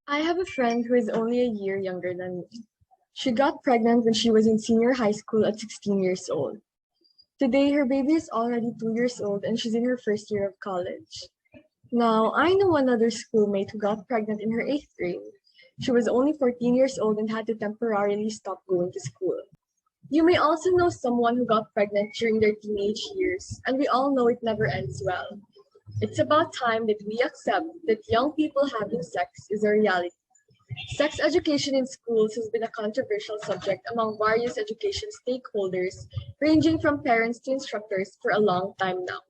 I have a friend who is only a year younger than me. She got pregnant when she was in senior high school at 16 years old. Today, her baby is already 2 years old and she's in her first year of college. Now, I know another schoolmate who got pregnant in her eighth grade. She was only 14 years old and had to temporarily stop going to school. You may also know someone who got pregnant during their teenage years, and we all know it never ends well. It's about time that we accept that young people having sex is a reality. Sex education in schools has been a controversial subject among various education stakeholders, ranging from parents to instructors for a long time now.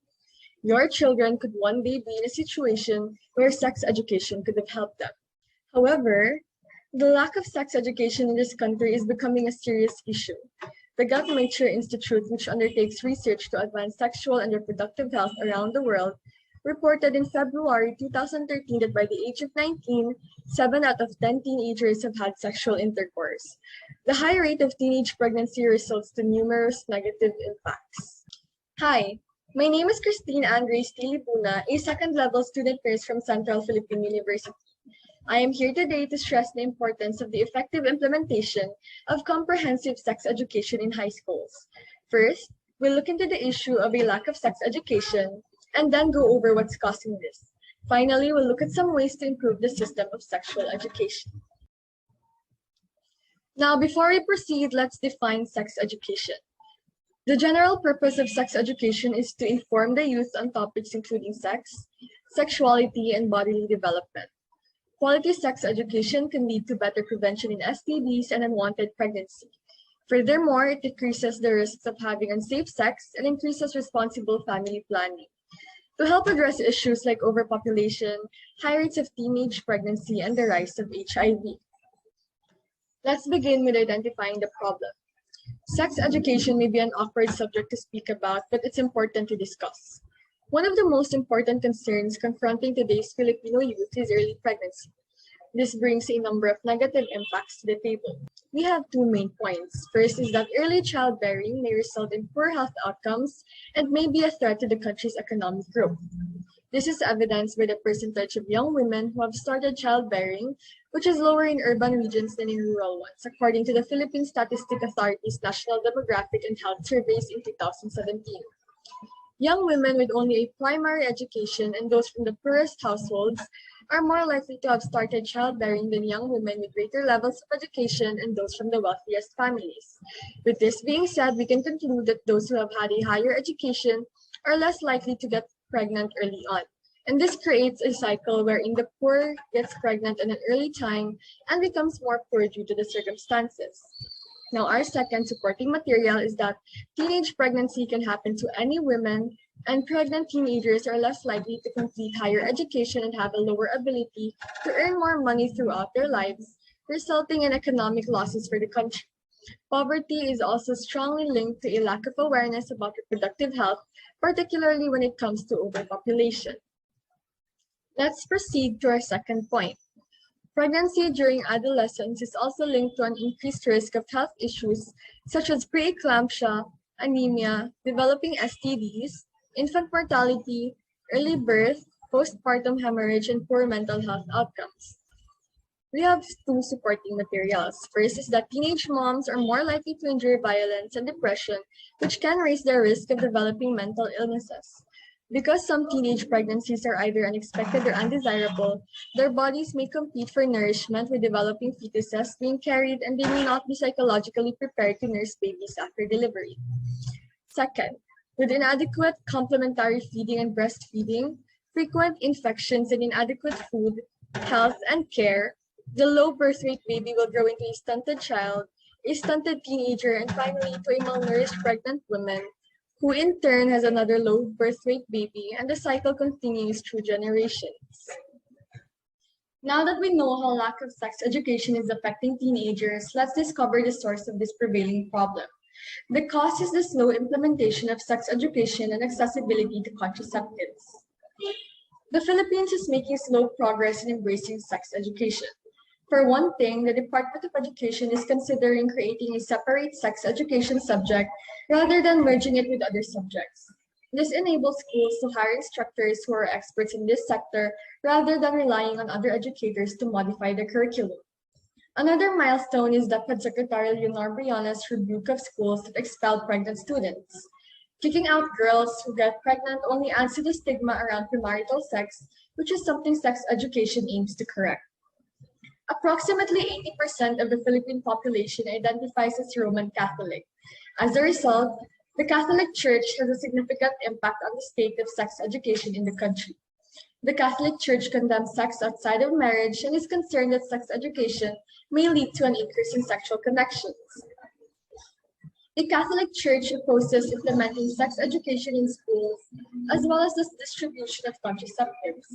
Your children could one day be in a situation where sex education could have helped them. However, the lack of sex education in this country is becoming a serious issue. The Guttmacher Institute, which undertakes research to advance sexual and reproductive health around the world, reported in February 2013 that by the age of 19, 7 out of 10 teenagers have had sexual intercourse. The high rate of teenage pregnancy results to numerous negative impacts. Hi, my name is Christine Andres Libuna, a second-level student nurse from Central Philippine University. I am here today to stress the importance of the effective implementation of comprehensive sex education in high schools. First, we'll look into the issue of a lack of sex education and then go over what's causing this. Finally, we'll look at some ways to improve the system of sexual education. Now, before we proceed, let's define sex education. The general purpose of sex education is to inform the youth on topics including sex, sexuality, and bodily development. Quality sex education can lead to better prevention in STDs and unwanted pregnancy. Furthermore, it decreases the risks of having unsafe sex and increases responsible family planning. To help address issues like overpopulation, high rates of teenage pregnancy, and the rise of HIV. Let's begin with identifying the problem. Sex education may be an awkward subject to speak about, but it's important to discuss. One of the most important concerns confronting today's Filipino youth is early pregnancy. This brings a number of negative impacts to the table. We have two main points. First is that early childbearing may result in poor health outcomes and may be a threat to the country's economic growth. This is evidenced by the percentage of young women who have started childbearing, which is lower in urban regions than in rural ones, according to the Philippine Statistic Authority's National Demographic and Health Surveys in 2017. Young women with only a primary education and those from the poorest households are more likely to have started childbearing than young women with greater levels of education and those from the wealthiest families. With this being said, we can conclude that those who have had a higher education are less likely to get pregnant early on. And this creates a cycle wherein the poor gets pregnant at an early time and becomes more poor due to the circumstances. Now, our second supporting material is that teenage pregnancy can happen to any women, and pregnant teenagers are less likely to complete higher education and have a lower ability to earn more money throughout their lives, resulting in economic losses for the country. Poverty is also strongly linked to a lack of awareness about reproductive health, particularly when it comes to overpopulation. Let's proceed to our second point. Pregnancy during adolescence is also linked to an increased risk of health issues such as preeclampsia, anemia, developing STDs, infant mortality, early birth, postpartum hemorrhage, and poor mental health outcomes. We have two supporting materials. First is that teenage moms are more likely to endure violence and depression, which can raise their risk of developing mental illnesses. Because some teenage pregnancies are either unexpected or undesirable, their bodies may compete for nourishment with developing fetuses being carried, and they may not be psychologically prepared to nurse babies after delivery. Second, with inadequate complementary feeding and breastfeeding, frequent infections, and inadequate food, health, and care, the low birth weight baby will grow into a stunted child, a stunted teenager, and finally to a malnourished pregnant woman, who in turn has another low birth weight baby, and the cycle continues through generations. Now that we know how lack of sex education is affecting teenagers, let's discover the source of this prevailing problem. The cause is the slow implementation of sex education and accessibility to contraceptives. The Philippines is making slow progress in embracing sex education. For one thing, the Department of Education is considering creating a separate sex education subject rather than merging it with other subjects. This enables schools to hire instructors who are experts in this sector rather than relying on other educators to modify the curriculum. Another milestone is that Secretary Leonor Briones' rebuke of schools that expel pregnant students. Kicking out girls who get pregnant only adds to the stigma around premarital sex, which is something sex education aims to correct. Approximately 80% of the Philippine population identifies as Roman Catholic. As a result, the Catholic Church has a significant impact on the state of sex education in the country. The Catholic Church condemns sex outside of marriage and is concerned that sex education may lead to an increase in sexual connections. The Catholic Church opposes implementing sex education in schools, as well as the distribution of contraceptives.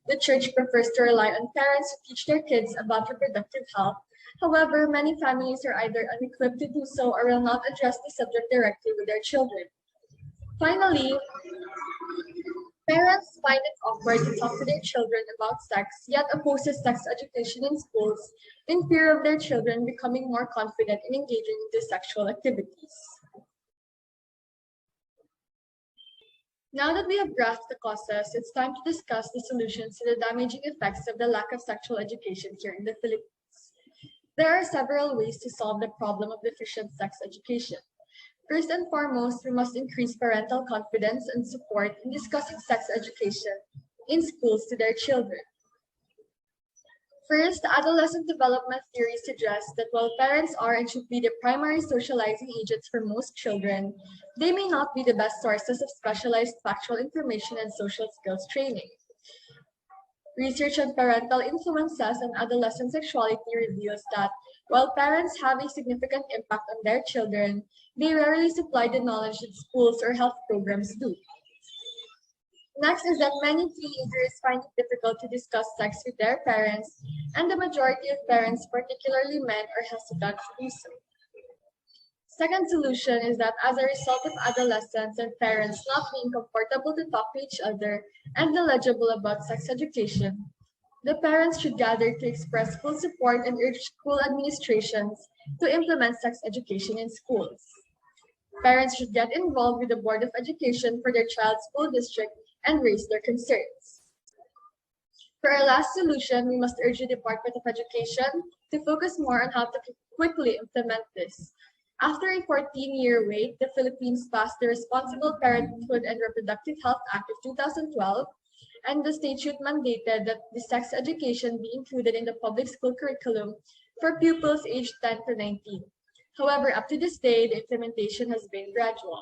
The Church prefers to rely on parents to teach their kids about reproductive health. However, many families are either unequipped to do so or will not address the subject directly with their children. Finally, parents find it awkward to talk to their children about sex, yet opposes sex education in schools in fear of their children becoming more confident in engaging in these sexual activities. Now that we have grasped the causes, it's time to discuss the solutions to the damaging effects of the lack of sexual education here in the Philippines. There are several ways to solve the problem of deficient sex education. First and foremost, we must increase parental confidence and support in discussing sex education in schools to their children. First, adolescent development theory suggests that while parents are and should be the primary socializing agents for most children, they may not be the best sources of specialized factual information and social skills training. Research on parental influences on adolescent sexuality reveals that while parents have a significant impact on their children, they rarely supply the knowledge that schools or health programs do. Next is that many teenagers find it difficult to discuss sex with their parents, and the majority of parents, particularly men, are hesitant to do so. Second solution is that as a result of adolescents and parents not being comfortable to talk to each other and knowledgeable about sex education, the parents should gather to express full support and urge school administrations to implement sex education in schools. Parents should get involved with the Board of Education for their child's school district and raise their concerns. For our last solution, we must urge the Department of Education to focus more on how to quickly implement this. After a 14-year wait, the Philippines passed the Responsible Parenthood and Reproductive Health Act of 2012, and the statute mandated that the sex education be included in the public school curriculum for pupils aged 10 to 19. However, up to this day, the implementation has been gradual.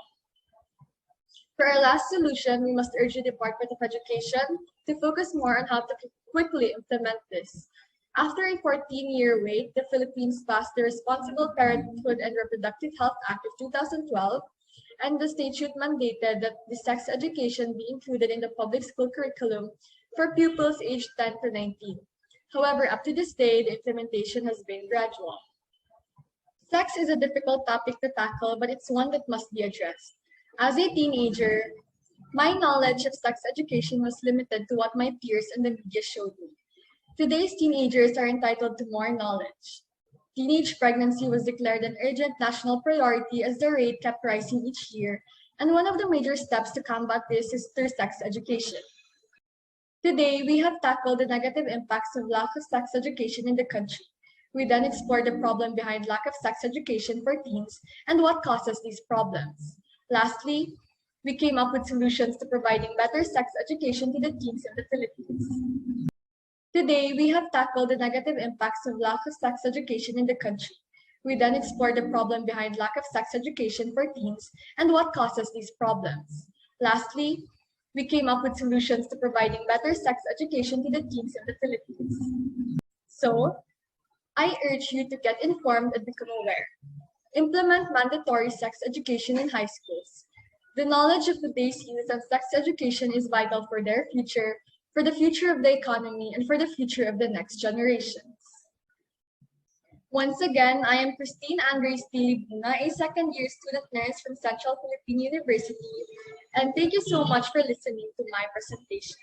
For our last solution, we must urge the Department of Education to focus more on how to quickly implement this. After a 14-year wait, the Philippines passed the Responsible Parenthood and Reproductive Health Act of 2012, and the statute mandated that the sex education be included in the public school curriculum for pupils aged 10 to 19. However, up to this day, the implementation has been gradual. Sex is a difficult topic to tackle, but it's one that must be addressed. As a teenager, my knowledge of sex education was limited to what my peers and the media showed me. Today's teenagers are entitled to more knowledge. Teenage pregnancy was declared an urgent national priority as the rate kept rising each year, and one of the major steps to combat this is through sex education. Today, we have tackled the negative impacts of lack of sex education in the country. We then explored the problem behind lack of sex education for teens and what causes these problems. Lastly, we came up with solutions to providing better sex education to the teens in the Philippines. Today, we have tackled the negative impacts of lack of sex education in the country. We then explored the problem behind lack of sex education for teens and what causes these problems. Lastly, we came up with solutions to providing better sex education to the teens in the Philippines. So, I urge you to get informed and become aware. Implement mandatory sex education in high schools. The knowledge of today's youth on sex education is vital for their future, for the future of the economy, and for the future of the next generations. Once again, I am Christine Andres P. Libuna, a second-year student nurse from Central Philippine University, and thank you so much for listening to my presentation.